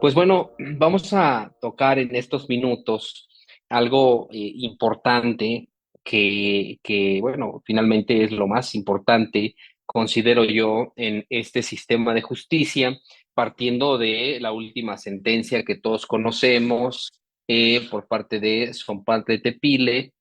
Pues bueno, vamos a tocar en estos minutos algo importante bueno, finalmente es lo más importante, considero yo, en este sistema de justicia, partiendo de la última sentencia que todos conocemos por parte de Sompante Tepile,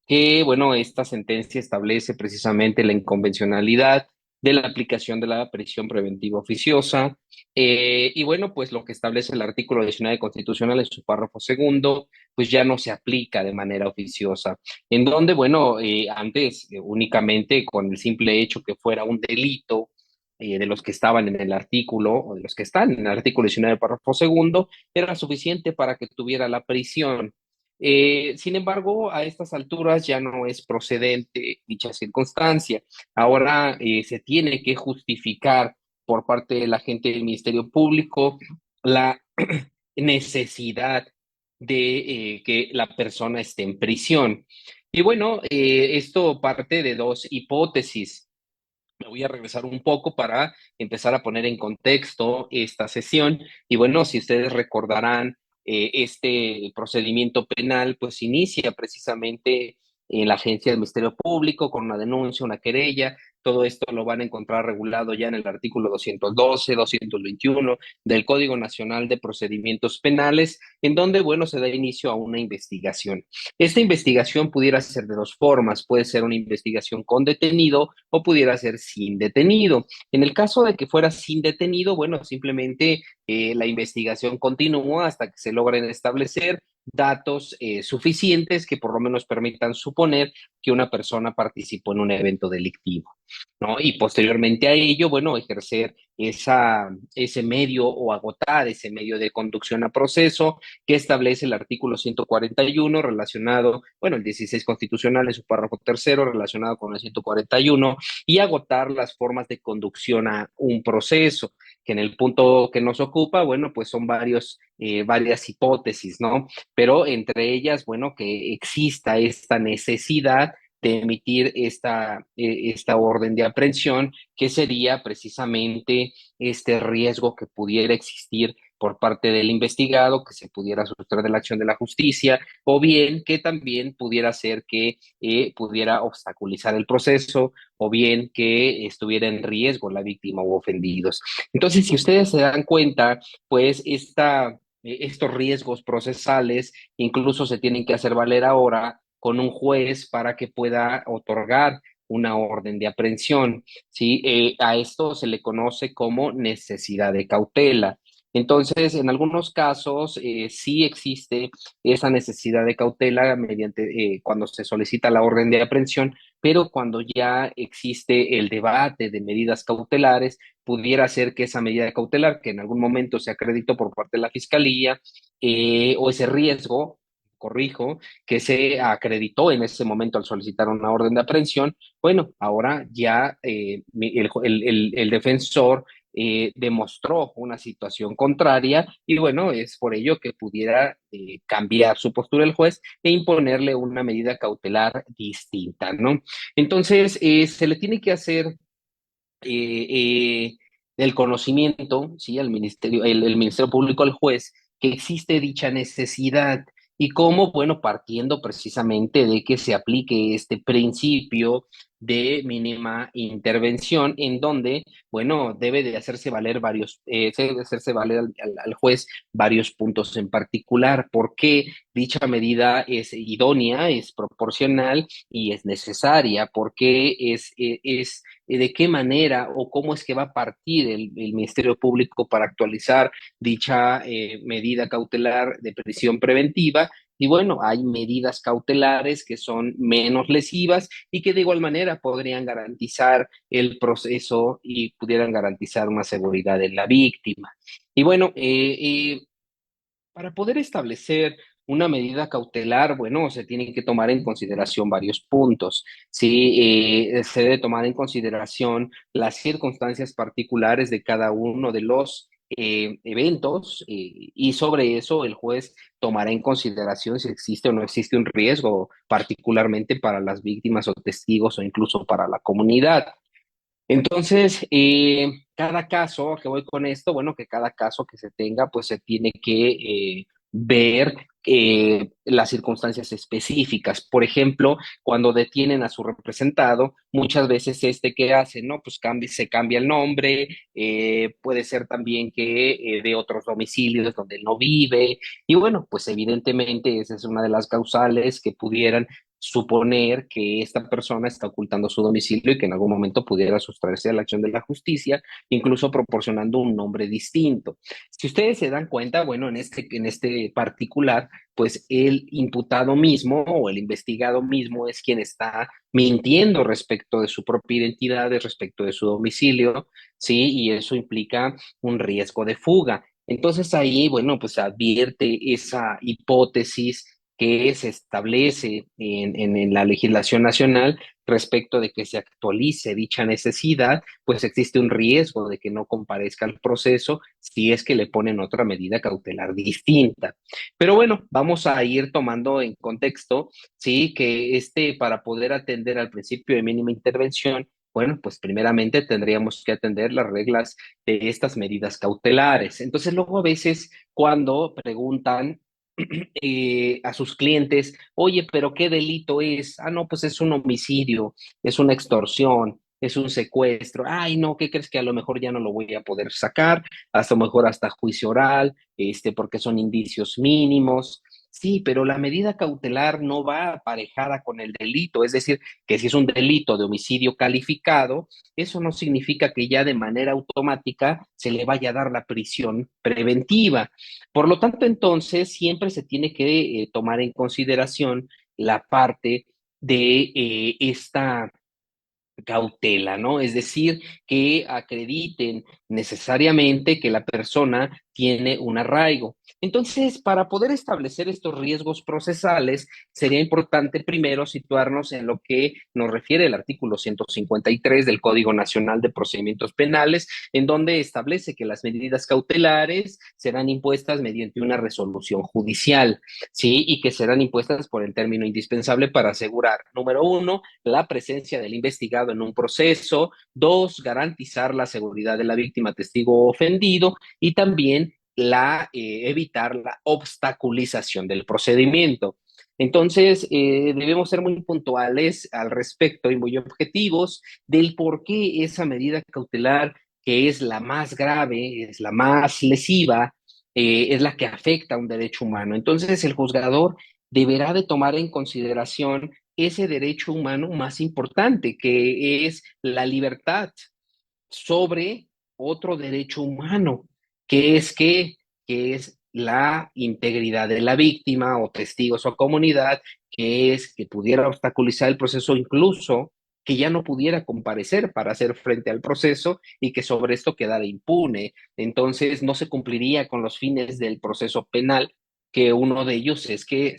que, bueno, esta sentencia establece precisamente la inconvencionalidad de la aplicación de la prisión preventiva oficiosa y bueno, pues lo que establece el artículo 19 constitucional en su párrafo segundo, pues ya no se aplica de manera oficiosa. En donde, bueno, antes únicamente con el simple hecho que fuera un delito de los que estaban en el artículo o de los que están en el artículo 19 párrafo segundo, era suficiente para que tuviera la prisión. Sin embargo, a estas alturas ya no es procedente dicha circunstancia. Ahora se tiene que justificar por parte de la gente del Ministerio Público la necesidad de que la persona esté en prisión. Y bueno, esto parte de dos hipótesis. Me voy a regresar un poco para empezar a poner en contexto esta sesión. Y bueno, si ustedes recordarán, este procedimiento penal pues inicia precisamente en la agencia del Ministerio Público con una denuncia, una querella. Todo esto lo van a encontrar regulado ya en el artículo 212, 221 del Código Nacional de Procedimientos Penales, en donde, bueno, se da inicio a una investigación. Esta investigación pudiera ser de dos formas, puede ser una investigación con detenido o pudiera ser sin detenido. En el caso de que fuera sin detenido, bueno, simplemente la investigación continúa hasta que se logren establecer datos suficientes que por lo menos permitan suponer que una persona participó en un evento delictivo, ¿no? Y posteriormente a ello, bueno, ejercer ese medio o agotar ese medio de conducción a proceso que establece el artículo 141 relacionado, bueno, el 16 constitucional en su párrafo tercero relacionado con el 141 y agotar las formas de conducción a un proceso, que en el punto que nos ocupa, bueno, pues son varias hipótesis, ¿no? Pero entre ellas, bueno, que exista esta necesidad de emitir esta orden de aprehensión, que sería precisamente este riesgo que pudiera existir por parte del investigado, que se pudiera sustraer de la acción de la justicia, o bien que también pudiera ser que pudiera obstaculizar el proceso, o bien que estuviera en riesgo la víctima u ofendidos. Entonces, si ustedes se dan cuenta, pues estos riesgos procesales incluso se tienen que hacer valer ahora con un juez para que pueda otorgar una orden de aprehensión, ¿sí? A esto se le conoce como necesidad de cautela. Entonces, en algunos casos sí existe esa necesidad de cautela mediante cuando se solicita la orden de aprehensión, pero cuando ya existe el debate de medidas cautelares, pudiera ser que esa medida cautelar, que en algún momento se acreditó por parte de la Fiscalía, o ese riesgo, corrijo, que se acreditó en ese momento al solicitar una orden de aprehensión, bueno, ahora ya el defensor demostró una situación contraria y bueno, es por ello que pudiera cambiar su postura el juez e imponerle una medida cautelar distinta, ¿no? Entonces, se le tiene que hacer el conocimiento, ¿sí? Al ministerio, el Ministerio Público al juez, que existe dicha necesidad y cómo, bueno, partiendo precisamente de que se aplique este principio de mínima intervención, en donde, bueno, debe de hacerse valer debe de hacerse valer al juez varios puntos en particular, por qué dicha medida es idónea, es proporcional y es necesaria, porque de qué manera o cómo es que va a partir el Ministerio Público para actualizar dicha medida cautelar de prisión preventiva. Y bueno, hay medidas cautelares que son menos lesivas y que de igual manera podrían garantizar el proceso y pudieran garantizar una seguridad de la víctima. Y bueno, para poder establecer una medida cautelar, bueno, se tienen que tomar en consideración varios puntos. Sí, se debe tomar en consideración las circunstancias particulares de cada uno de los eventos y sobre eso el juez tomará en consideración si existe o no existe un riesgo, particularmente para las víctimas o testigos o incluso para la comunidad. Entonces, cada caso, ¿a qué voy con esto? Bueno, que cada caso que se tenga, pues se tiene que ver las circunstancias específicas. Por ejemplo, cuando detienen a su representado, muchas veces ¿qué hace? ¿No? Pues se cambia el nombre, puede ser también que de otros domicilios donde él no vive, y bueno, pues evidentemente esa es una de las causales que pudieran suponer que esta persona está ocultando su domicilio y que en algún momento pudiera sustraerse a la acción de la justicia, incluso proporcionando un nombre distinto. Si ustedes se dan cuenta, bueno, en este particular, pues el imputado mismo o el investigado mismo es quien está mintiendo respecto de su propia identidad, respecto de su domicilio, ¿sí? Y eso implica un riesgo de fuga. Entonces ahí, bueno, pues advierte esa hipótesis que se establece en la legislación nacional respecto de que se actualice dicha necesidad, pues existe un riesgo de que no comparezca al proceso si es que le ponen otra medida cautelar distinta. Pero bueno, vamos a ir tomando en contexto, sí, que para poder atender al principio de mínima intervención, bueno, pues primeramente tendríamos que atender las reglas de estas medidas cautelares. Entonces, luego a veces cuando preguntan a sus clientes, oye, pero ¿qué delito es? Ah, no, pues es un homicidio, es una extorsión, es un secuestro. Ay, no, ¿qué crees que a lo mejor ya no lo voy a poder sacar? Hasta lo mejor hasta juicio oral, porque son indicios mínimos. Sí, pero la medida cautelar no va aparejada con el delito, es decir, que si es un delito de homicidio calificado, eso no significa que ya de manera automática se le vaya a dar la prisión preventiva. Por lo tanto, entonces, siempre se tiene que tomar en consideración la parte de esta cautela, ¿no? Es decir, que acrediten necesariamente que la persona tiene un arraigo. Entonces, para poder establecer estos riesgos procesales, sería importante primero situarnos en lo que nos refiere el artículo 153 del Código Nacional de Procedimientos Penales, en donde establece que las medidas cautelares serán impuestas mediante una resolución judicial, ¿sí? Y que serán impuestas por el término indispensable para asegurar, número uno, la presencia del investigado en un proceso, dos, garantizar la seguridad de la víctima testigo ofendido y también evitar la obstaculización del procedimiento. Entonces, debemos ser muy puntuales al respecto y muy objetivos del por qué esa medida cautelar, que es la más grave, es la más lesiva, es la que afecta a un derecho humano. Entonces, el juzgador deberá de tomar en consideración ese derecho humano más importante, que es la libertad, sobre otro derecho humano, que es que es la integridad de la víctima o testigos o comunidad, que es que pudiera obstaculizar el proceso, incluso que ya no pudiera comparecer para hacer frente al proceso y que sobre esto quedara impune. Entonces no se cumpliría con los fines del proceso penal, que uno de ellos es que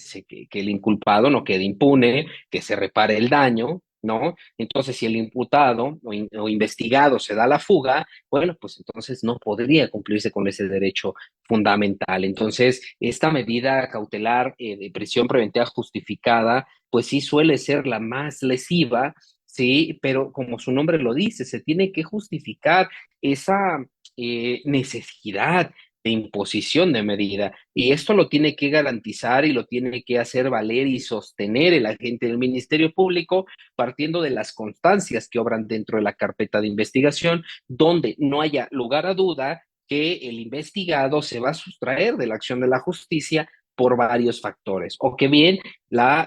el inculpado no quede impune, que se repare el daño, ¿no? Entonces, si el imputado o investigado se da la fuga, bueno, pues entonces no podría cumplirse con ese derecho fundamental. Entonces, esta medida cautelar de prisión preventiva justificada, pues sí suele ser la más lesiva, sí, pero como su nombre lo dice, se tiene que justificar esa necesidad de imposición de medida. Y esto lo tiene que garantizar y lo tiene que hacer valer y sostener el agente del Ministerio Público partiendo de las constancias que obran dentro de la carpeta de investigación, donde no haya lugar a duda que el investigado se va a sustraer de la acción de la justicia por varios factores, o que bien la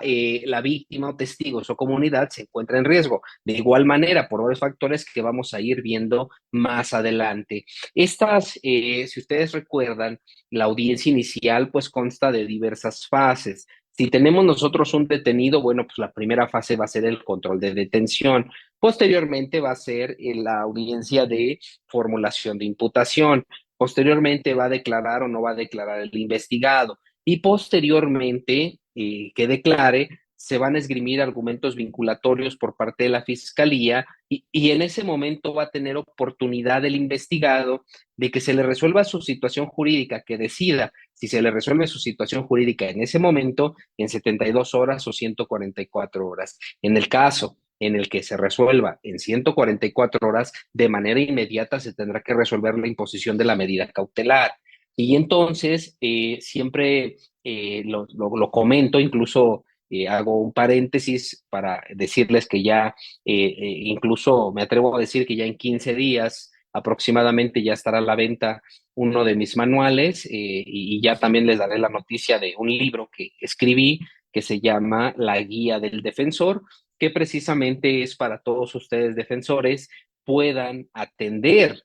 víctima o testigos o comunidad se encuentra en riesgo. De igual manera, por varios factores que vamos a ir viendo más adelante. Si ustedes recuerdan, la audiencia inicial pues consta de diversas fases. Si tenemos nosotros un detenido, bueno, pues la primera fase va a ser el control de detención. Posteriormente va a ser la audiencia de formulación de imputación. Posteriormente va a declarar o no va a declarar el investigado. Y posteriormente que declare, se van a esgrimir argumentos vinculatorios por parte de la fiscalía y en ese momento va a tener oportunidad el investigado de que se le resuelva su situación jurídica, que decida si se le resuelve su situación jurídica en ese momento, en 72 horas o 144 horas. En el caso en el que se resuelva en 144 horas, de manera inmediata se tendrá que resolver la imposición de la medida cautelar. Y entonces, siempre lo comento, incluso hago un paréntesis para decirles que ya, incluso me atrevo a decir que ya en 15 días aproximadamente ya estará a la venta uno de mis manuales, y ya también les daré la noticia de un libro que escribí que se llama La Guía del Defensor, que precisamente es para todos ustedes defensores puedan atender,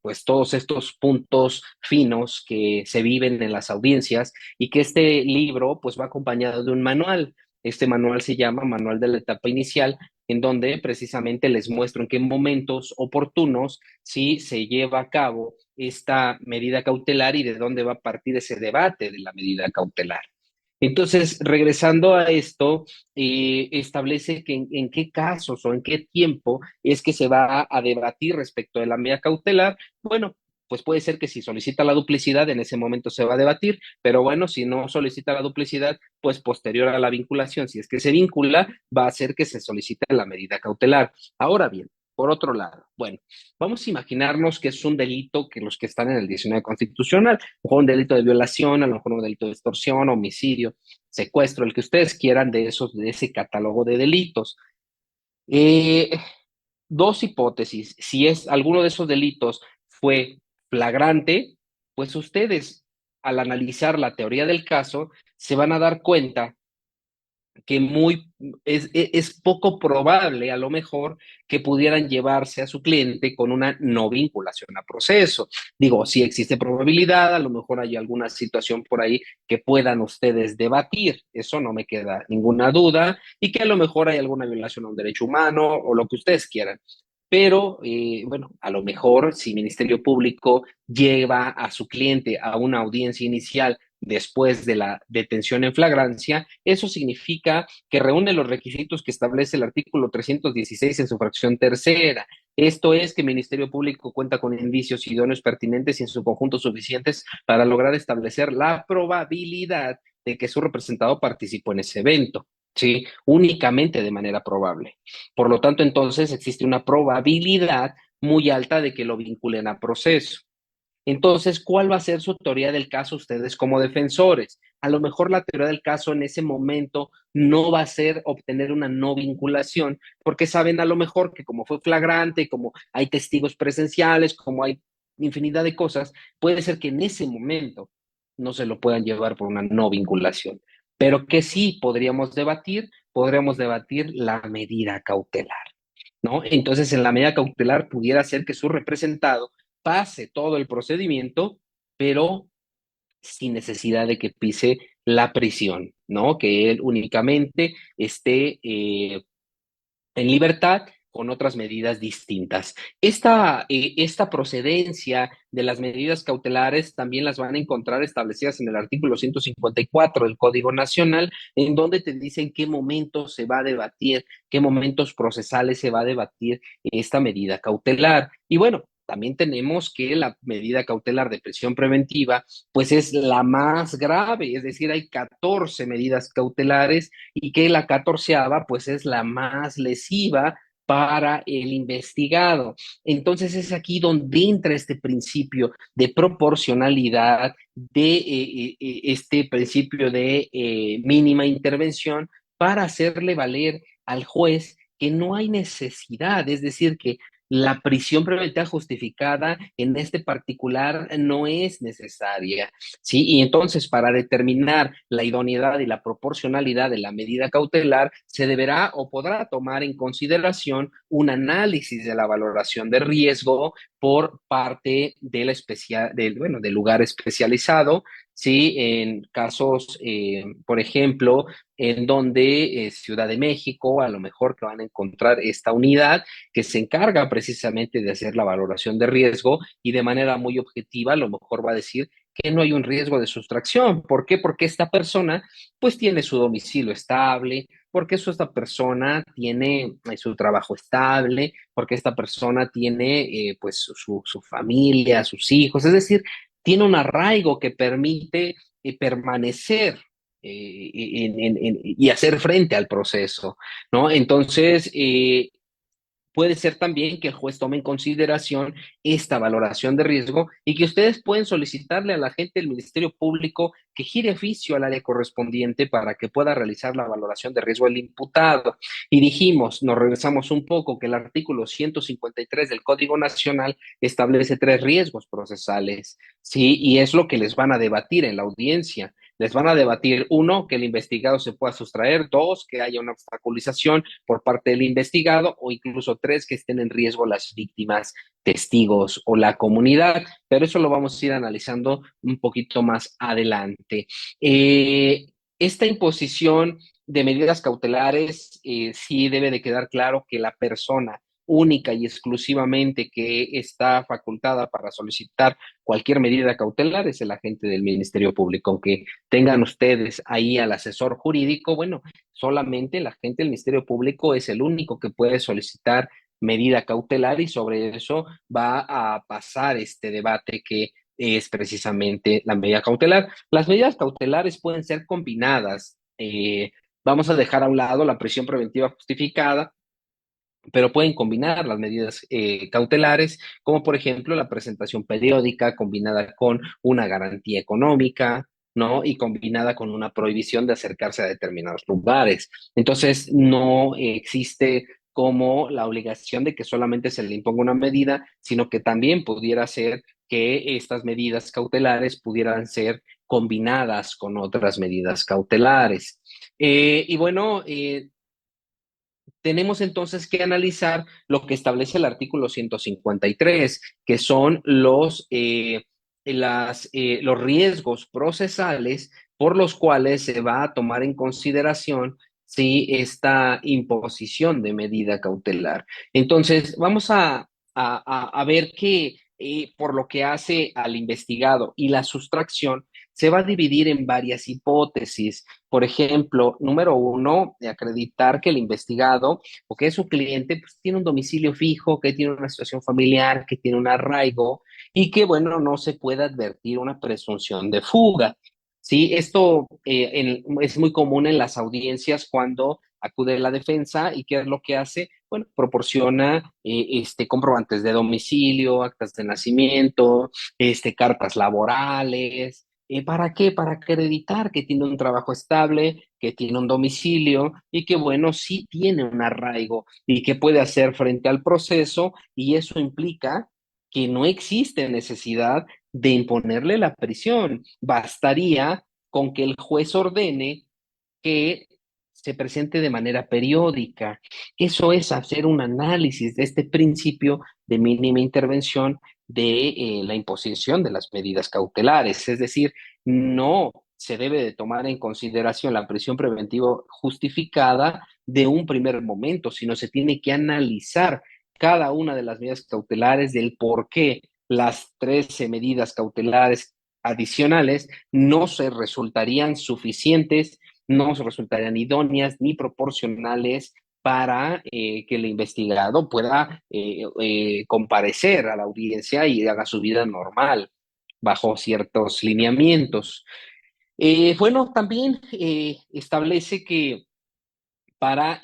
pues todos estos puntos finos que se viven en las audiencias, y que este libro pues va acompañado de un manual. Este manual se llama Manual de la Etapa Inicial, en donde precisamente les muestro en qué momentos oportunos si se lleva a cabo esta medida cautelar y de dónde va a partir ese debate de la medida cautelar. Entonces, regresando a esto, establece que en qué casos o en qué tiempo es que se va a debatir respecto de la medida cautelar. Bueno, pues puede ser que si solicita la duplicidad, en ese momento se va a debatir, pero bueno, si no solicita la duplicidad, pues posterior a la vinculación, si es que se vincula, va a ser que se solicite la medida cautelar. Ahora bien, por otro lado, bueno, vamos a imaginarnos que es un delito que los que están en el 19 constitucional, a lo mejor un delito de violación, a lo mejor un delito de extorsión, homicidio, secuestro, el que ustedes quieran de esos, de ese catálogo de delitos. Eh, Dos hipótesis. Si es alguno de esos delitos fue flagrante, pues ustedes, al analizar la teoría del caso, se van a dar cuenta que es poco probable a lo mejor que pudieran llevarse a su cliente con una no vinculación a proceso. Digo, si existe probabilidad, a lo mejor hay alguna situación por ahí que puedan ustedes debatir, eso no me queda ninguna duda, y que a lo mejor hay alguna violación a un derecho humano o lo que ustedes quieran. Pero, bueno, a lo mejor si Ministerio Público lleva a su cliente a una audiencia inicial después de la detención en flagrancia, eso significa que reúne los requisitos que establece el artículo 316 en su fracción tercera. Esto es que el Ministerio Público cuenta con indicios idóneos pertinentes y en su conjunto suficientes para lograr establecer la probabilidad de que su representado participó en ese evento. ¿Sí? Únicamente de manera probable. Por lo tanto, entonces existe una probabilidad muy alta de que lo vinculen a proceso. Entonces, ¿cuál va a ser su teoría del caso ustedes como defensores? A lo mejor la teoría del caso en ese momento no va a ser obtener una no vinculación, porque saben a lo mejor que como fue flagrante, como hay testigos presenciales, como hay infinidad de cosas, puede ser que en ese momento no se lo puedan llevar por una no vinculación. Pero que sí podríamos debatir la medida cautelar, ¿no? Entonces, en la medida cautelar pudiera ser que su representado pase todo el procedimiento, pero sin necesidad de que pise la prisión, ¿no? Que él únicamente esté en libertad con otras medidas distintas. Esta procedencia de las medidas cautelares también las van a encontrar establecidas en el artículo 154 del Código Nacional, en donde te dicen qué momentos se va a debatir, qué momentos procesales se va a debatir esta medida cautelar. Y bueno, también tenemos que la medida cautelar de prisión preventiva, pues es la más grave, es decir, hay 14 medidas cautelares y que la catorceava pues es la más lesiva para el investigado. Entonces es aquí donde entra este principio de proporcionalidad, de este principio de mínima intervención para hacerle valer al juez que no hay necesidad, es decir, que la prisión preventiva justificada en este particular no es necesaria. ¿Sí? Y entonces, para determinar la idoneidad y la proporcionalidad de la medida cautelar, se deberá o podrá tomar en consideración un análisis de la valoración de riesgo por parte del, bueno, del lugar especializado, ¿sí? En casos, por ejemplo, en donde Ciudad de México, a lo mejor que van a encontrar esta unidad que se encarga precisamente de hacer la valoración de riesgo y de manera muy objetiva, a lo mejor va a decir que no hay un riesgo de sustracción. ¿Por qué? Porque esta persona pues tiene su domicilio estable, porque esta persona tiene su trabajo estable, porque esta persona tiene pues su familia, sus hijos, es decir, tiene un arraigo que permite permanecer. y hacer frente al proceso, ¿no? Entonces, puede ser también que el juez tome en consideración esta valoración de riesgo y que ustedes pueden solicitarle a la gente del Ministerio Público que gire oficio al área correspondiente para que pueda realizar la valoración de riesgo del imputado. Y dijimos, nos regresamos un poco, que el artículo 153 del Código Nacional establece tres riesgos procesales, ¿sí? Y es lo que les van a debatir en la audiencia. Les van a debatir, uno, que el investigado se pueda sustraer; dos, que haya una obstaculización por parte del investigado; o incluso tres, que estén en riesgo las víctimas, testigos o la comunidad. Pero eso lo vamos a ir analizando un poquito más adelante. Eh, esta imposición de medidas cautelares, sí debe de quedar claro que la persona única y exclusivamente que está facultada para solicitar cualquier medida cautelar es el agente del Ministerio Público. Aunque tengan ustedes ahí al asesor jurídico, bueno, solamente el agente del Ministerio Público es el único que puede solicitar medida cautelar, y sobre eso va a pasar este debate que es precisamente la medida cautelar. Las medidas cautelares pueden ser combinadas. Vamos a dejar a un lado la prisión preventiva justificada, pero pueden combinar las medidas cautelares, como por ejemplo la presentación periódica combinada con una garantía económica, ¿no? Y combinada con una prohibición de acercarse a determinados lugares. Entonces, no existe como la obligación de que solamente se le imponga una medida, sino que también pudiera ser que estas medidas cautelares pudieran ser combinadas con otras medidas cautelares. Y bueno, tenemos entonces que analizar lo que establece el artículo 153, que son los riesgos procesales por los cuales se va a tomar en consideración si esta imposición de medida cautelar. Entonces, vamos a ver que por lo que hace al investigado y la sustracción, se va a dividir en varias hipótesis. Por ejemplo, número uno, de acreditar que el investigado o que su cliente pues, tiene un domicilio fijo, que tiene una situación familiar, que tiene un arraigo y que, bueno, no se puede advertir una presunción de fuga. Sí, esto es muy común en las audiencias cuando acude la defensa. ¿Y qué es lo que hace? Bueno, proporciona comprobantes de domicilio, actas de nacimiento, cartas laborales. ¿Para qué? Para acreditar que tiene un trabajo estable, que tiene un domicilio y que, bueno, sí tiene un arraigo y que puede hacer frente al proceso, y eso implica que no existe necesidad de imponerle la prisión. Bastaría con que el juez ordene que se presente de manera periódica. Eso es hacer un análisis de este principio de mínima intervención de la imposición de las medidas cautelares. Es decir, no se debe de tomar en consideración la prisión preventiva justificada de un primer momento, sino se tiene que analizar cada una de las medidas cautelares, del por qué las 13 medidas cautelares adicionales no se resultarían suficientes, no resultarían idóneas ni proporcionales para que el investigado pueda comparecer a la audiencia y haga su vida normal bajo ciertos lineamientos. Bueno, también establece que para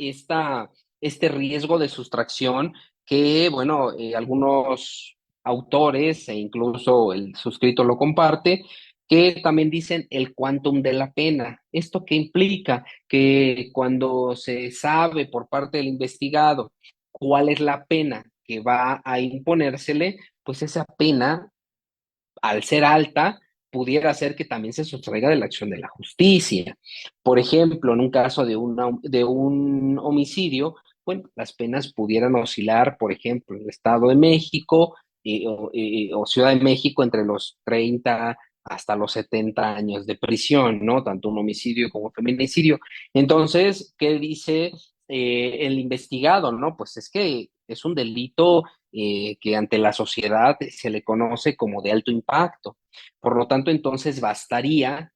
este riesgo de sustracción, que, bueno, algunos autores e incluso el suscrito lo comparte, que también dicen el quantum de la pena. ¿Esto qué implica? Que cuando se sabe por parte del investigado cuál es la pena que va a imponérsele, pues esa pena, al ser alta, pudiera ser que también se sustraiga de la acción de la justicia. Por ejemplo, en un caso de un homicidio, bueno, las penas pudieran oscilar, por ejemplo, en el Estado de México o Ciudad de México, entre los 30 hasta los 70 años de prisión, ¿no? Tanto un homicidio como un feminicidio. Entonces, ¿qué dice el investigado? No, pues es que es un delito que ante la sociedad se le conoce como de alto impacto. Por lo tanto, entonces bastaría,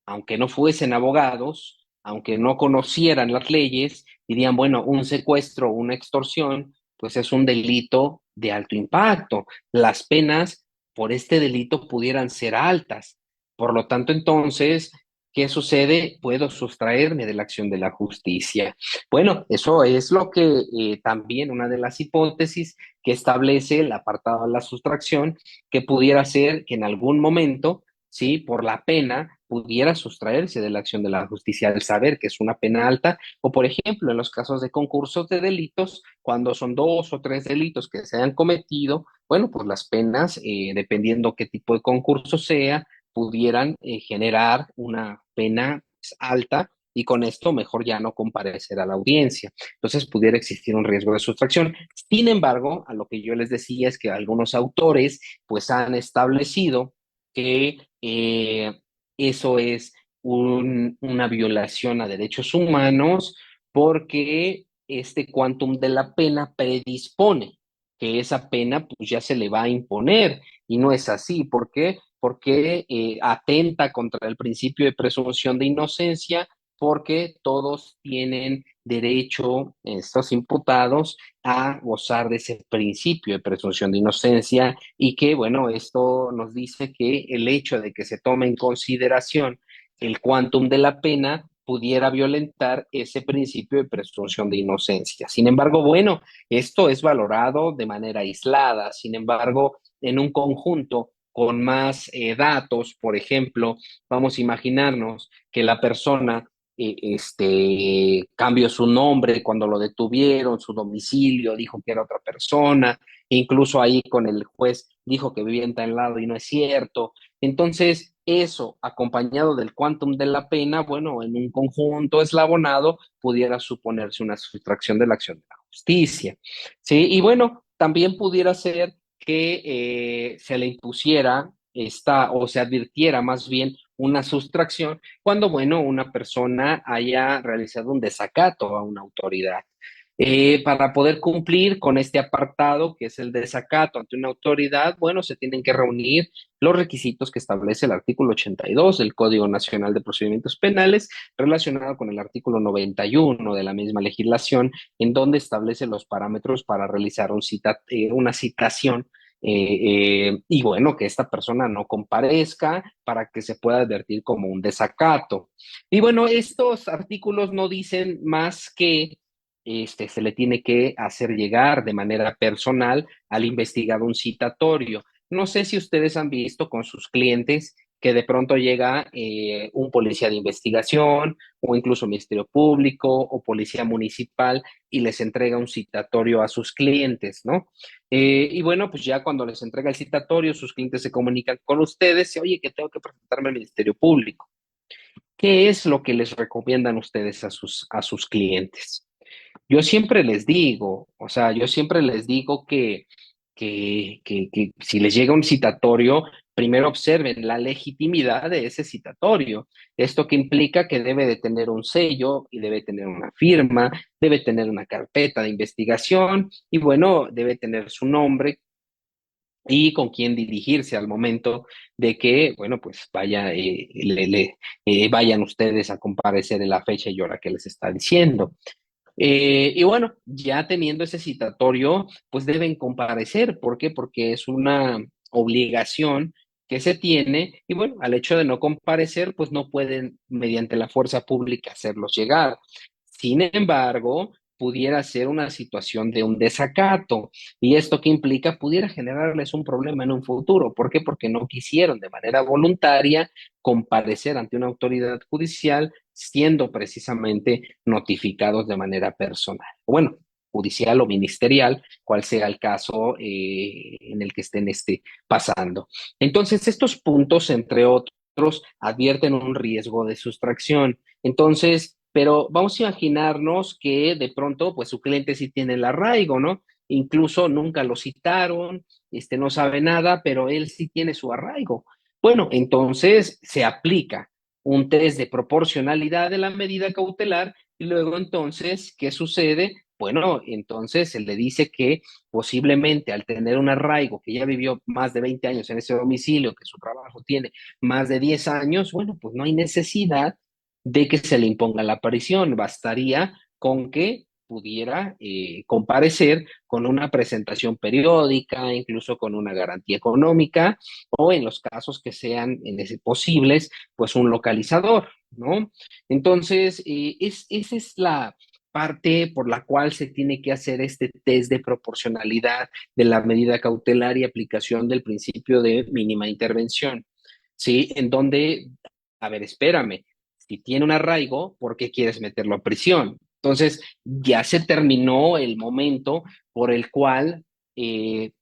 aunque no fuesen abogados, aunque no conocieran las leyes, dirían, bueno, un secuestro o una extorsión, pues es un delito de alto impacto. Las penas por este delito pudieran ser altas. Por lo tanto, entonces, ¿Qué sucede? Puedo sustraerme de la acción de la justicia. Bueno, eso es lo que también una de las hipótesis que establece el apartado de la sustracción, que pudiera ser que en algún momento, sí, por la pena, pudiera sustraerse de la acción de la justicia al saber que es una pena alta, o por ejemplo, en los casos de concursos de delitos, cuando son dos o tres delitos que se han cometido, bueno, pues las penas, dependiendo qué tipo de concurso sea, pudieran generar una pena pues, alta y con esto mejor ya no comparecer a la audiencia. Entonces pudiera existir un riesgo de sustracción. Sin embargo, a lo que yo les decía es que algunos autores pues han establecido que eso es una violación a derechos humanos porque este quantum de la pena predispone que esa pena pues ya se le va a imponer y no es así. ¿Por qué? Porque atenta contra el principio de presunción de inocencia, porque todos tienen derecho, estos imputados, a gozar de ese principio de presunción de inocencia y que, bueno, esto nos dice que el hecho de que se tome en consideración el quantum de la pena pudiera violentar ese principio de presunción de inocencia. Sin embargo, bueno, esto es valorado de manera aislada. Sin embargo, en un conjunto con más datos, por ejemplo, vamos a imaginarnos que la persona cambió su nombre cuando lo detuvieron, su domicilio, dijo que era otra persona, incluso ahí con el juez dijo que vivía en tal lado y no es cierto. Entonces, eso acompañado del quantum de la pena, bueno, en un conjunto eslabonado, pudiera suponerse una sustracción de la acción de la justicia. ¿Sí? Y bueno, también pudiera ser que se le impusiera esta, o se advirtiera más bien una sustracción cuando, bueno, una persona haya realizado un desacato a una autoridad. Para poder cumplir con este apartado, que es el desacato ante una autoridad, bueno, se tienen que reunir los requisitos que establece el artículo 82 del Código Nacional de Procedimientos Penales, relacionado con el artículo 91 de la misma legislación, en donde establece los parámetros para realizar una citación y bueno, que esta persona no comparezca para que se pueda advertir como un desacato. Y bueno, estos artículos no dicen más que se le tiene que hacer llegar de manera personal al investigado un citatorio. No sé si ustedes han visto con sus clientes que de pronto llega un policía de investigación o incluso Ministerio Público o Policía Municipal y les entrega un citatorio a sus clientes, ¿no? Y bueno, pues ya cuando les entrega el citatorio, sus clientes se comunican con ustedes y, oye, que tengo que presentarme al Ministerio Público. ¿Qué es lo que les recomiendan ustedes a sus clientes? Yo siempre les digo, o sea, yo siempre les digo que si les llega un citatorio, primero observen la legitimidad de ese citatorio. Esto que implica que debe de tener un sello y debe tener una firma, debe tener una carpeta de investigación y bueno, debe tener su nombre y con quién dirigirse al momento de que, bueno, pues vayan ustedes a comparecer en la fecha y hora que les está diciendo. Y bueno, ya teniendo ese citatorio, pues deben comparecer. ¿Por qué? Porque es una obligación que se tiene y bueno, al hecho de no comparecer, pues no pueden mediante la fuerza pública hacerlos llegar. Sin embargo, pudiera ser una situación de un desacato y esto que implica pudiera generarles un problema en un futuro. ¿Por qué? Porque no quisieron de manera voluntaria comparecer ante una autoridad judicial siendo precisamente notificados de manera personal. Bueno, judicial o ministerial, cual sea el caso en el que estén pasando. Entonces, estos puntos, entre otros, advierten un riesgo de sustracción. Entonces, pero vamos a imaginarnos que de pronto, pues su cliente sí tiene el arraigo, ¿no? Incluso nunca lo citaron, no sabe nada, pero él sí tiene su arraigo. Bueno, entonces se aplica un test de proporcionalidad de la medida cautelar y luego entonces, ¿qué sucede? Bueno, entonces se le dice que posiblemente al tener un arraigo que ya vivió más de 20 años en ese domicilio, que su trabajo tiene más de 10 años, bueno, pues no hay necesidad de que se le imponga la prisión, bastaría con que pudiera comparecer con una presentación periódica, incluso con una garantía económica, o en los casos que sean posibles, pues un localizador, ¿no? Entonces, esa es la parte por la cual se tiene que hacer este test de proporcionalidad de la medida cautelar y aplicación del principio de mínima intervención, ¿sí? En donde, a ver, espérame, si tiene un arraigo, ¿por qué quieres meterlo a prisión? Entonces, ya se terminó el momento por el cual eh,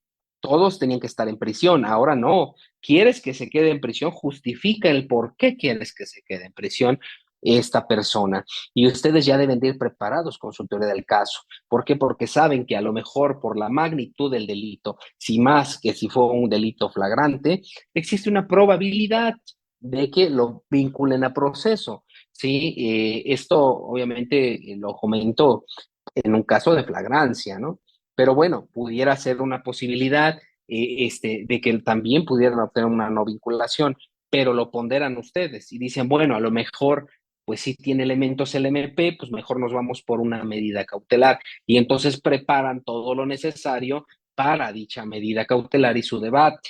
todos tenían que estar en prisión. Ahora no. ¿Quieres que se quede en prisión? Justifica el por qué quieres que se quede en prisión esta persona. Y ustedes ya deben de ir preparados con su teoría del caso. ¿Por qué? Porque saben que a lo mejor por la magnitud del delito, si más que si fue un delito flagrante, existe una probabilidad de que lo vinculen a proceso. Sí, esto obviamente lo comento en un caso de flagrancia, ¿no? Pero bueno, pudiera ser una posibilidad de que también pudieran obtener una no vinculación, pero lo ponderan ustedes y dicen, bueno, a lo mejor, pues si tiene elementos el MP, pues mejor nos vamos por una medida cautelar y entonces preparan todo lo necesario para dicha medida cautelar y su debate.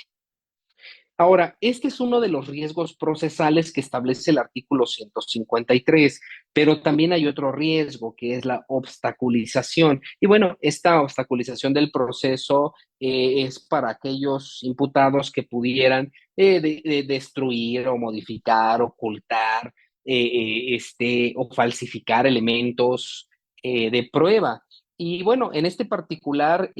Ahora, este es uno de los riesgos procesales que establece el artículo 153, pero también hay otro riesgo que es la obstaculización. Y bueno, esta obstaculización del proceso es para aquellos imputados que pudieran destruir o modificar, ocultar, o falsificar elementos de prueba. Y bueno, en este particular,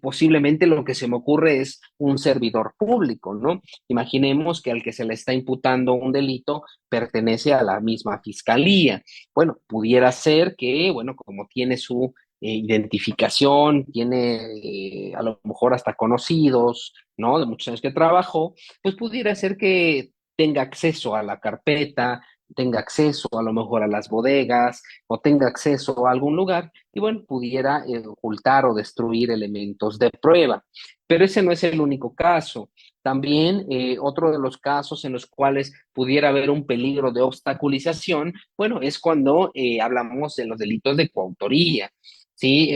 posiblemente lo que se me ocurre es un servidor público, ¿no? Imaginemos que al que se le está imputando un delito pertenece a la misma fiscalía. Bueno, pudiera ser que, bueno, como tiene su identificación, tiene a lo mejor hasta conocidos, ¿no? De muchos años que trabajó, pues pudiera ser que tenga acceso a la carpeta, tenga acceso a lo mejor a las bodegas o tenga acceso a algún lugar y bueno, pudiera ocultar o destruir elementos de prueba. Pero ese no es el único caso. También otro de los casos en los cuales pudiera haber un peligro de obstaculización, bueno, es cuando hablamos de los delitos de coautoría. ¿Sí?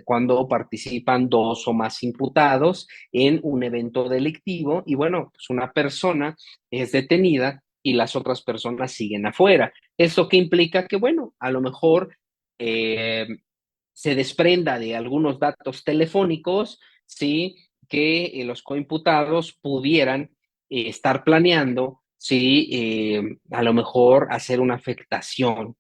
Cuando participan dos o más imputados en un evento delictivo y bueno, pues una persona es detenida y las otras personas siguen afuera. ¿Esto qué implica? Que bueno, a lo mejor eh, se desprenda de algunos datos telefónicos, ¿sí? Que los coimputados pudieran estar planeando, ¿sí? A lo mejor hacer una afectación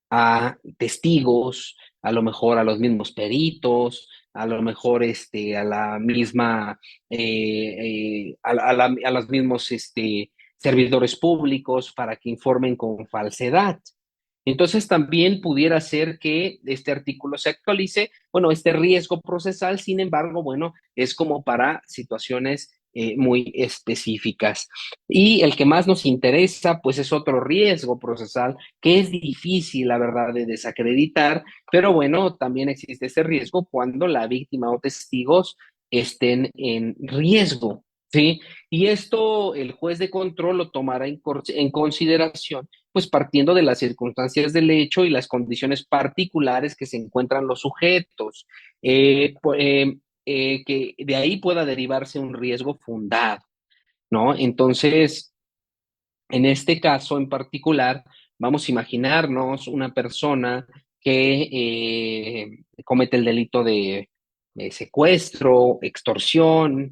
a testigos, a lo mejor a los mismos peritos, a lo mejor a la misma, a los mismos servidores públicos para que informen con falsedad. Entonces también pudiera ser que este artículo se actualice, bueno, este riesgo procesal, sin embargo, bueno, es como para situaciones muy específicas. Y el que más nos interesa, pues es otro riesgo procesal que es difícil, la verdad, de desacreditar, pero bueno, también existe ese riesgo cuando la víctima o testigos estén en riesgo, ¿sí? Y esto el juez de control lo tomará en consideración pues partiendo de las circunstancias del hecho y las condiciones particulares que se encuentran los sujetos, que de ahí pueda derivarse un riesgo fundado, ¿no? Entonces, en este caso en particular, vamos a imaginarnos una persona que comete el delito de secuestro, extorsión,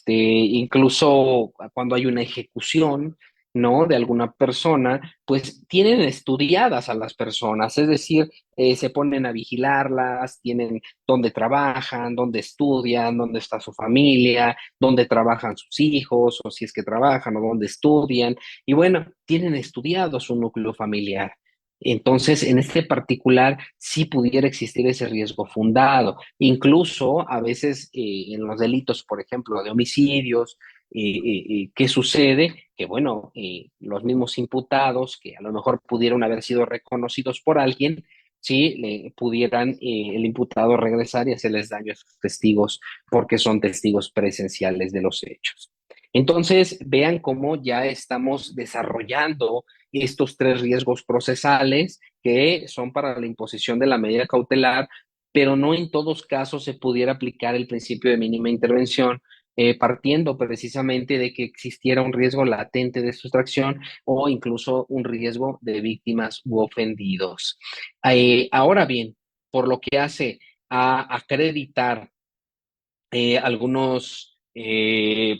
incluso cuando hay una ejecución, ¿no? De alguna persona, pues tienen estudiadas a las personas, es decir, se ponen a vigilarlas, tienen dónde trabajan, dónde estudian, dónde está su familia, dónde trabajan sus hijos, o si es que trabajan, o dónde estudian, y bueno, tienen estudiado su núcleo familiar. Entonces, en este particular, sí pudiera existir ese riesgo fundado. Incluso a veces en los delitos, por ejemplo, de homicidios, ¿qué sucede? Que bueno, los mismos imputados que a lo mejor pudieron haber sido reconocidos por alguien, sí, le pudieran el imputado regresar y hacerles daño a sus testigos porque son testigos presenciales de los hechos. Entonces, vean cómo ya estamos desarrollando estos tres riesgos procesales que son para la imposición de la medida cautelar, pero no en todos casos se pudiera aplicar el principio de mínima intervención, partiendo precisamente de que existiera un riesgo latente de sustracción o incluso un riesgo de víctimas u ofendidos. Ahora bien, por lo que hace a acreditar algunos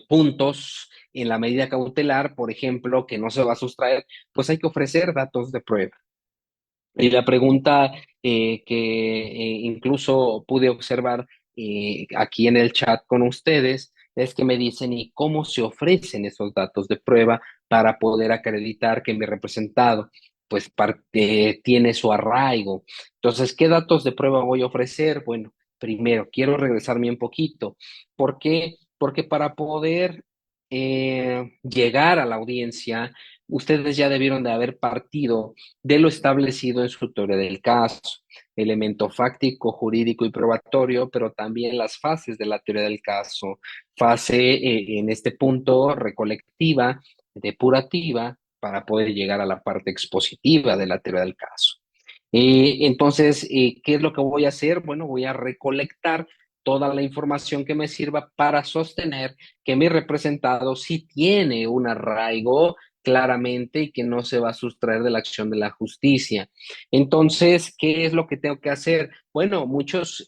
puntos en la medida cautelar, por ejemplo, que no se va a sustraer, pues hay que ofrecer datos de prueba. Y la pregunta que incluso pude observar aquí en el chat con ustedes es que me dicen, ¿y cómo se ofrecen esos datos de prueba para poder acreditar que mi representado pues tiene su arraigo? Entonces, ¿qué datos de prueba voy a ofrecer? Bueno, primero, quiero regresarme un poquito. ¿Por qué? Porque para poder llegar a la audiencia, ustedes ya debieron de haber partido de lo establecido en su teoría del caso, elemento fáctico, jurídico y probatorio, pero también las fases de la teoría del caso, fase en este punto recolectiva, depurativa, para poder llegar a la parte expositiva de la teoría del caso. Entonces, ¿qué es lo que voy a hacer? Bueno, voy a recolectar toda la información que me sirva para sostener que mi representado sí tiene un arraigo claramente y que no se va a sustraer de la acción de la justicia. Entonces, ¿qué es lo que tengo que hacer? Bueno, muchas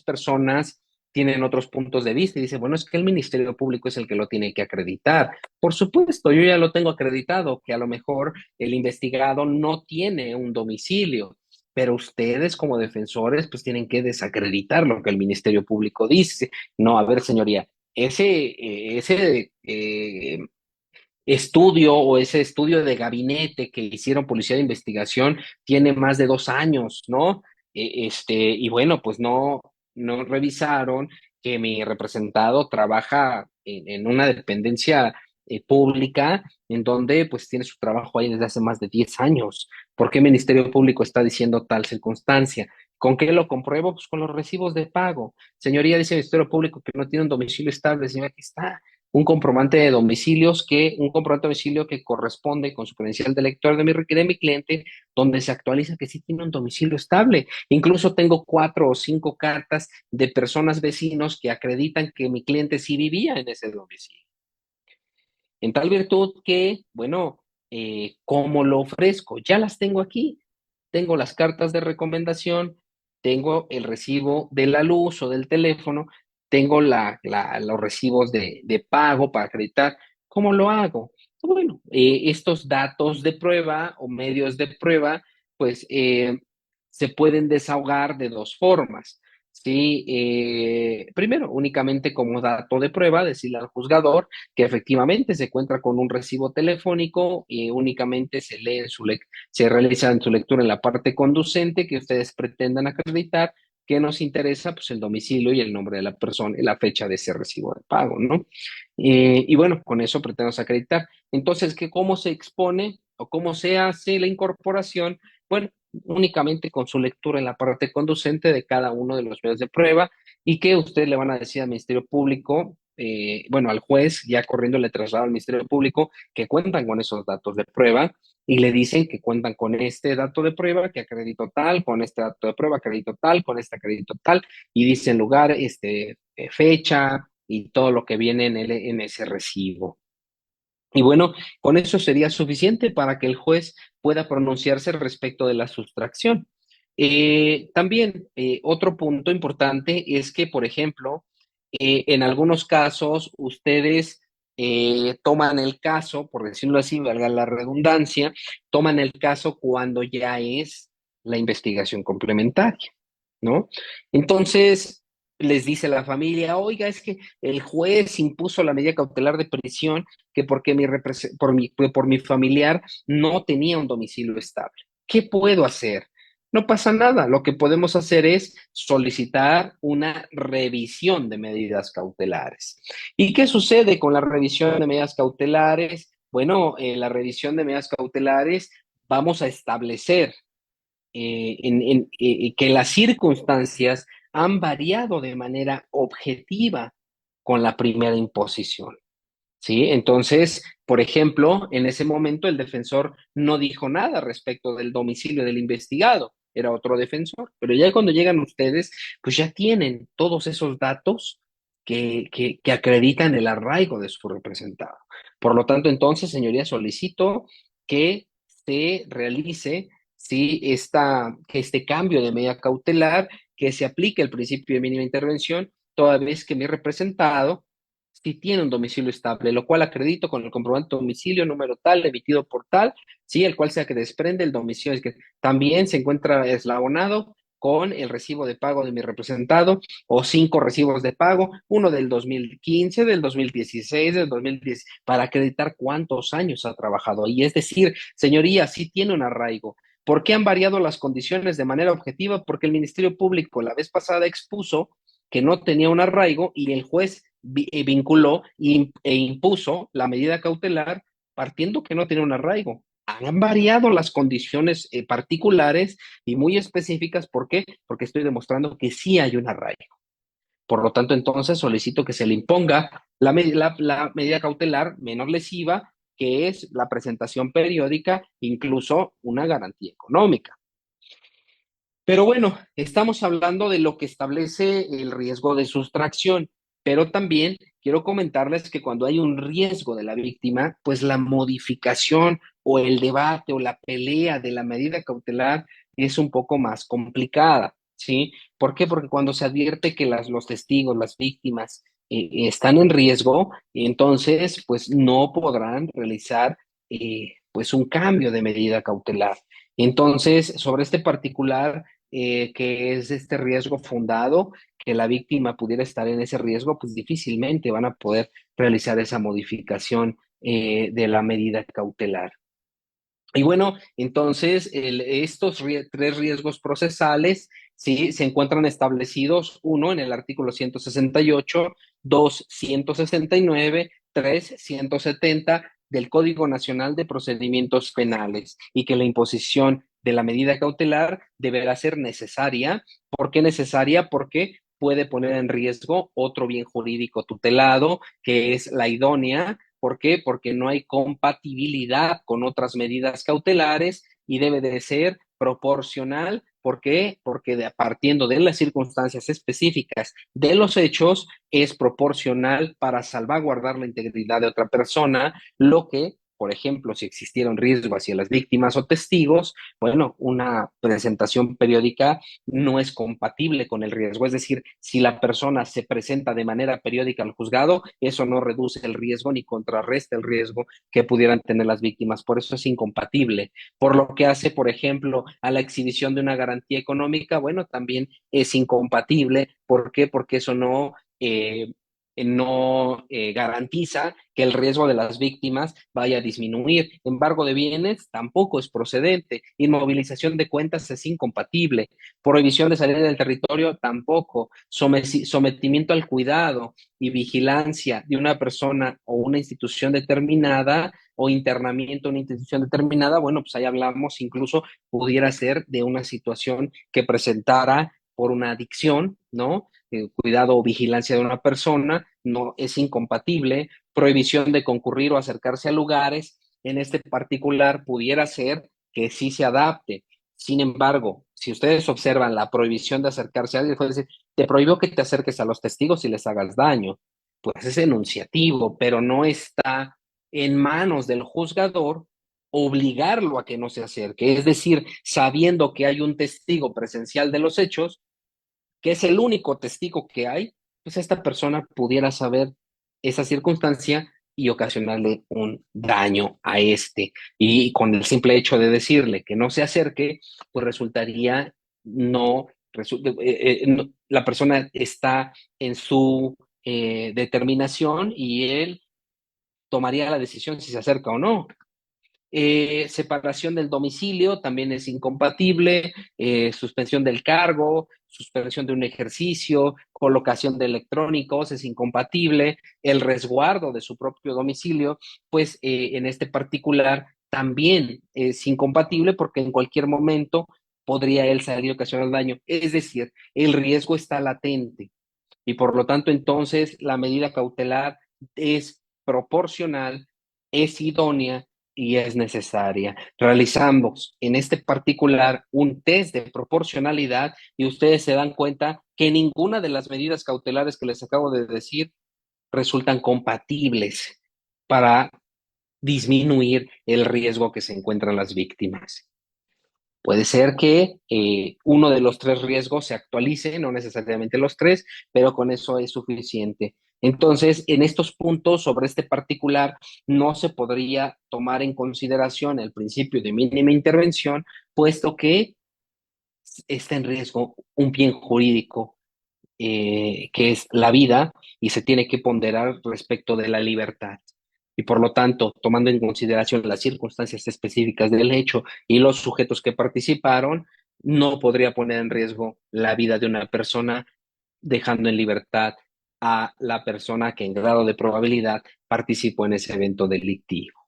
personas tienen otros puntos de vista y dicen, bueno, es que el Ministerio Público es el que lo tiene que acreditar. Por supuesto, yo ya lo tengo acreditado, que a lo mejor el investigado no tiene un domicilio, pero ustedes como defensores pues tienen que desacreditar lo que el Ministerio Público dice. No, a ver, señoría, ese estudio o ese estudio de gabinete que hicieron Policía de Investigación tiene más de 2 años, ¿no? Y bueno, pues no revisaron que mi representado trabaja en una dependencia pública en donde pues tiene su trabajo ahí desde hace más de 10 años. ¿Por qué el Ministerio Público está diciendo tal circunstancia? ¿Con qué lo compruebo? Pues con los recibos de pago. Señoría, dice el Ministerio Público que no tiene un domicilio estable. Señor, aquí está un comprobante de domicilio que corresponde con su credencial de lector de mi cliente, donde se actualiza que sí tiene un domicilio estable. Incluso tengo 4 o 5 cartas de personas vecinos que acreditan que mi cliente sí vivía en ese domicilio. En tal virtud que, bueno, ¿cómo lo ofrezco? Ya las tengo aquí. Tengo las cartas de recomendación, tengo el recibo de la luz o del teléfono, tengo los recibos de pago para acreditar. ¿Cómo lo hago? Bueno, estos datos de prueba o medios de prueba, pues se pueden desahogar de dos formas. Sí, primero, únicamente como dato de prueba, decirle al juzgador que efectivamente se encuentra con un recibo telefónico y únicamente se realiza en su lectura en la parte conducente que ustedes pretendan acreditar que nos interesa pues el domicilio y el nombre de la persona y la fecha de ese recibo de pago, ¿no? Y bueno, con eso pretendemos acreditar. Entonces, ¿cómo se expone o cómo se hace la incorporación? Bueno, únicamente con su lectura en la parte conducente de cada uno de los medios de prueba y que ustedes le van a decir al Ministerio Público, bueno, al juez, ya corriendo le traslado al Ministerio Público, que cuentan con esos datos de prueba y le dicen que cuentan con este dato de prueba, que acredito tal, con este dato de prueba acredito tal, con este acredito tal, y dicen lugar, fecha y todo lo que viene en ese recibo. Y bueno, con eso sería suficiente para que el juez pueda pronunciarse respecto de la sustracción. También otro punto importante es que, por ejemplo, en algunos casos ustedes toman el caso, por decirlo así, valga la redundancia, toman el caso cuando ya es la investigación complementaria, ¿no? Entonces, les dice la familia, oiga, es que el juez impuso la medida cautelar de prisión que porque por mi familiar no tenía un domicilio estable. ¿Qué puedo hacer? No pasa nada. Lo que podemos hacer es solicitar una revisión de medidas cautelares. ¿Y qué sucede con la revisión de medidas cautelares? Bueno, en la revisión de medidas cautelares vamos a establecer que las circunstancias han variado de manera objetiva con la primera imposición. ¿sí? Entonces, por ejemplo, en ese momento el defensor no dijo nada respecto del domicilio del investigado, era otro defensor, pero ya cuando llegan ustedes, pues ya tienen todos esos datos que acreditan el arraigo de su representado. Por lo tanto, entonces, señoría, solicito que se realice, sí, que este cambio de medida cautelar, que se aplique el principio de mínima intervención, toda vez que mi representado si tiene un domicilio estable, lo cual acredito con el comprobante de domicilio número tal, emitido por tal, sí, el cual sea que desprende el domicilio, es que también se encuentra eslabonado con el recibo de pago de mi representado o 5 recibos de pago, uno del 2015, del 2016, del 2010, para acreditar cuántos años ha trabajado. Y es decir, señoría, sí tiene un arraigo. ¿Por qué han variado las condiciones de manera objetiva? Porque el Ministerio Público la vez pasada expuso que no tenía un arraigo y el juez vinculó e impuso la medida cautelar partiendo que no tenía un arraigo. Han variado las condiciones particulares y muy específicas. ¿Por qué? Porque estoy demostrando que sí hay un arraigo. Por lo tanto, entonces solicito que se le imponga la medida cautelar menos lesiva, que es la presentación periódica, incluso una garantía económica. Pero bueno, estamos hablando de lo que establece el riesgo de sustracción, pero también quiero comentarles que cuando hay un riesgo de la víctima, pues la modificación o el debate o la pelea de la medida cautelar es un poco más complicada, ¿sí? ¿Por qué? Porque cuando se advierte que los testigos, las víctimas, están en riesgo, entonces pues no podrán realizar pues un cambio de medida cautelar. Entonces, sobre este particular, que es este riesgo fundado, que la víctima pudiera estar en ese riesgo, pues difícilmente van a poder realizar esa modificación de la medida cautelar. Y bueno, entonces estos 3 riesgos procesales, sí, se encuentran establecidos, uno, en el artículo 168, dos, 169, tres, 170 del Código Nacional de Procedimientos Penales, y que la imposición de la medida cautelar deberá ser necesaria. ¿Por qué necesaria? Porque puede poner en riesgo otro bien jurídico tutelado, que es la idónea. ¿Por qué? Porque no hay compatibilidad con otras medidas cautelares y debe de ser proporcional. ¿Por qué? Porque partiendo de las circunstancias específicas de los hechos, es proporcional para salvaguardar la integridad de otra persona, lo que, por ejemplo, si existiera un riesgo hacia las víctimas o testigos, bueno, una presentación periódica no es compatible con el riesgo. Es decir, si la persona se presenta de manera periódica al juzgado, eso no reduce el riesgo ni contrarresta el riesgo que pudieran tener las víctimas. Por eso es incompatible. Por lo que hace, por ejemplo, a la exhibición de una garantía económica, bueno, también es incompatible. ¿Por qué? Porque eso no garantiza que el riesgo de las víctimas vaya a disminuir. Embargo de bienes tampoco es procedente. Inmovilización de cuentas es incompatible. Prohibición de salir del territorio tampoco. Sometimiento al cuidado y vigilancia de una persona o una institución determinada o internamiento en una institución determinada, bueno, pues ahí hablamos, incluso pudiera ser de una situación que presentara por una adicción, ¿no? Cuidado o vigilancia de una persona, no es incompatible. Prohibición de concurrir o acercarse a lugares, en este particular pudiera ser que sí se adapte. Sin embargo, si ustedes observan la prohibición de acercarse a alguien, puede decir, te prohíbo que te acerques a los testigos y les hagas daño. Pues es enunciativo, pero no está en manos del juzgador obligarlo a que no se acerque. Es decir, sabiendo que hay un testigo presencial de los hechos, que es el único testigo que hay, pues esta persona pudiera saber esa circunstancia y ocasionarle un daño a este. Y con el simple hecho de decirle que no se acerque, pues resultaría no, no la persona está en su determinación y él tomaría la decisión si se acerca o no. Separación del domicilio también es incompatible, suspensión del cargo, suspensión de un ejercicio, colocación de electrónicos es incompatible, el resguardo de su propio domicilio, pues en este particular también es incompatible porque en cualquier momento podría él salir y ocasionar daño. Es decir, el riesgo está latente y por lo tanto entonces la medida cautelar es proporcional, es idónea y es necesaria. Realizamos en este particular un test de proporcionalidad y ustedes se dan cuenta que ninguna de las medidas cautelares que les acabo de decir resultan compatibles para disminuir el riesgo que se encuentran las víctimas. Puede ser que uno de los tres riesgos se actualice, no necesariamente los tres, pero con eso es suficiente. Entonces, en estos puntos sobre este particular, no se podría tomar en consideración el principio de mínima intervención, puesto que está en riesgo un bien jurídico que es la vida y se tiene que ponderar respecto de la libertad. Y por lo tanto, tomando en consideración las circunstancias específicas del hecho y los sujetos que participaron, no podría poner en riesgo la vida de una persona, dejando en libertad a la persona que en grado de probabilidad participó en ese evento delictivo.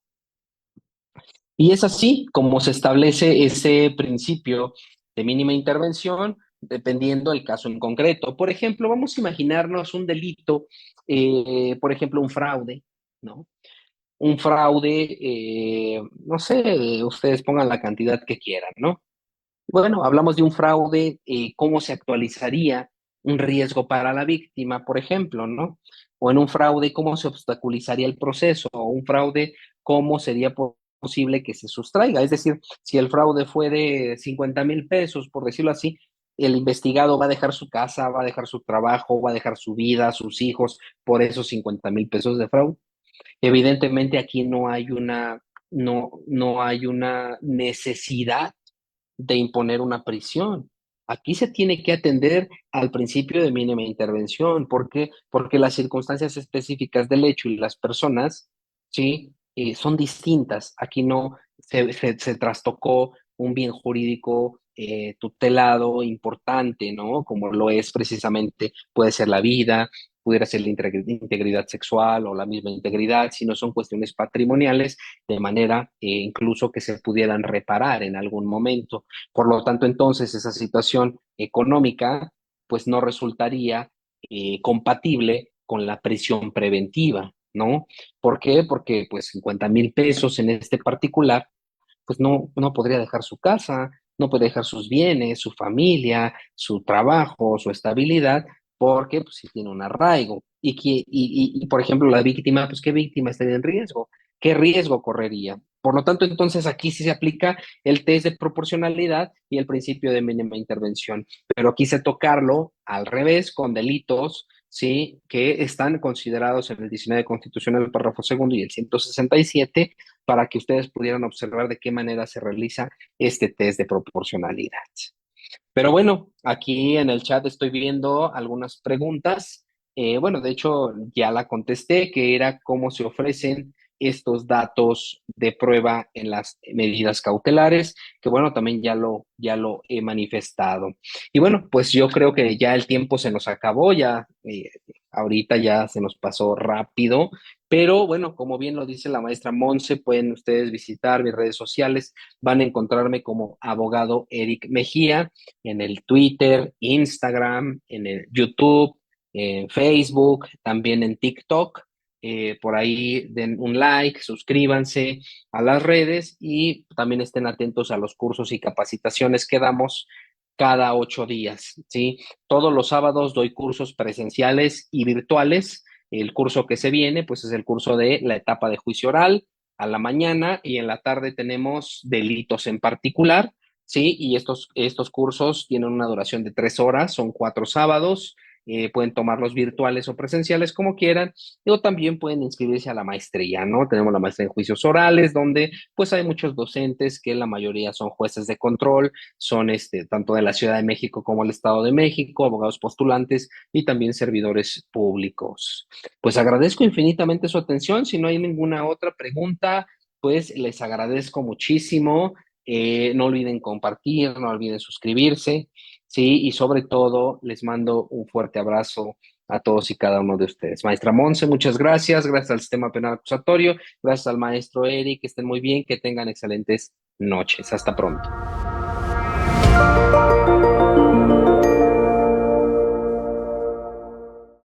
Y es así como se establece ese principio de mínima intervención, dependiendo del caso en concreto. Por ejemplo, vamos a imaginarnos un delito, por ejemplo, un fraude, ¿no? Un fraude, no sé, ustedes pongan la cantidad que quieran, ¿no? Bueno, hablamos de un fraude, ¿cómo se actualizaría un riesgo para la víctima, por ejemplo, ¿no? O en un fraude, ¿cómo se obstaculizaría el proceso? O un fraude, ¿cómo sería posible que se sustraiga? Es decir, si el fraude fue de 50,000 pesos, por decirlo así, el investigado va a dejar su casa, va a dejar su trabajo, va a dejar su vida, sus hijos, por esos 50,000 pesos de fraude. Evidentemente aquí no hay una necesidad de imponer una prisión. Aquí se tiene que atender al principio de mínima intervención. ¿Por qué? Porque las circunstancias específicas del hecho y las personas, ¿sí? Son distintas. Aquí no se trastocó un bien jurídico tutelado importante, ¿no? Como lo es precisamente, puede ser la vida, pudiera ser la integridad sexual o la misma integridad, si no son cuestiones patrimoniales, de manera incluso que se pudieran reparar en algún momento. Por lo tanto, entonces esa situación económica pues no resultaría compatible con la prisión preventiva, ¿no? ¿Por qué? Porque pues 50,000 pesos en este particular, pues no podría dejar su casa, no puede dejar sus bienes, su familia, su trabajo, su estabilidad, porque pues si tiene un arraigo. Por ejemplo, la víctima, pues ¿qué víctima estaría en riesgo? ¿Qué riesgo correría? Por lo tanto, entonces aquí sí se aplica el test de proporcionalidad y el principio de mínima intervención. Pero quise tocarlo al revés con delitos, ¿sí? Que están considerados en el 19 constitucional, el párrafo segundo y el 167, para que ustedes pudieran observar de qué manera se realiza este test de proporcionalidad. Pero bueno, aquí en el chat estoy viendo algunas preguntas. Bueno, de hecho ya la contesté, que era cómo se ofrecen estos datos de prueba en las medidas cautelares, que bueno, también ya lo he manifestado. Y bueno, pues yo creo que ya el tiempo se nos acabó, ya ahorita ya se nos pasó rápido, pero bueno, como bien lo dice la maestra Monse, pueden ustedes visitar mis redes sociales, van a encontrarme como abogado Eric Mejía en el Twitter, Instagram, en el YouTube, en Facebook, también en TikTok. Por ahí den un like, suscríbanse a las redes y también estén atentos a los cursos y capacitaciones que damos cada 8 días, ¿sí? Todos los sábados doy cursos presenciales y virtuales. El curso que se viene, pues es el curso de la etapa de juicio oral a la mañana y en la tarde tenemos delitos en particular. Sí, y estos cursos tienen una duración de 3 horas, son 4 sábados, pueden tomarlos virtuales o presenciales como quieran, o también pueden inscribirse a la maestría, ¿no? Tenemos la maestría en juicios orales, donde pues hay muchos docentes que la mayoría son jueces de control, son tanto de la Ciudad de México como el Estado de México, abogados postulantes y también servidores públicos. Pues agradezco infinitamente su atención, si no hay ninguna otra pregunta, pues les agradezco muchísimo. No olviden compartir, no olviden suscribirse, ¿sí? Y sobre todo, les mando un fuerte abrazo a todos y cada uno de ustedes. Maestra Monse, muchas gracias. Gracias al sistema penal acusatorio. Gracias al maestro Eric. Que estén muy bien, que tengan excelentes noches. Hasta pronto.